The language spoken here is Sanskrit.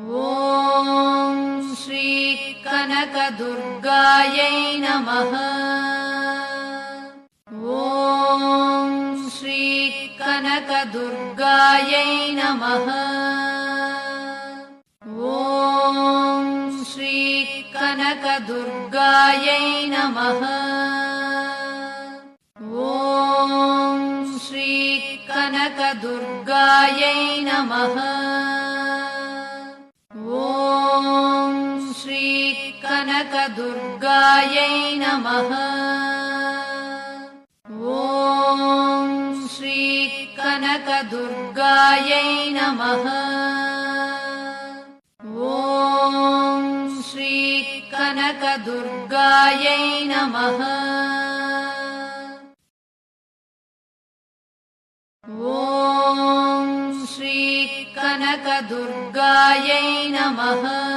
ॐ श्री कनकदुर्गायै नमः। ॐ श्री कनकदुर्गायै नमः। ॐ श्री कनकदुर्गायै नमः। ॐ श्री कनकदुर्गायै नमः। ॐ श्री कनकदुर्गायै नमः। ॐ श्री कनकदुर्गायै नमः। ॐ श्री कनकदुर्गायै नमः। ॐ श्री कनकदुर्गायै नमः।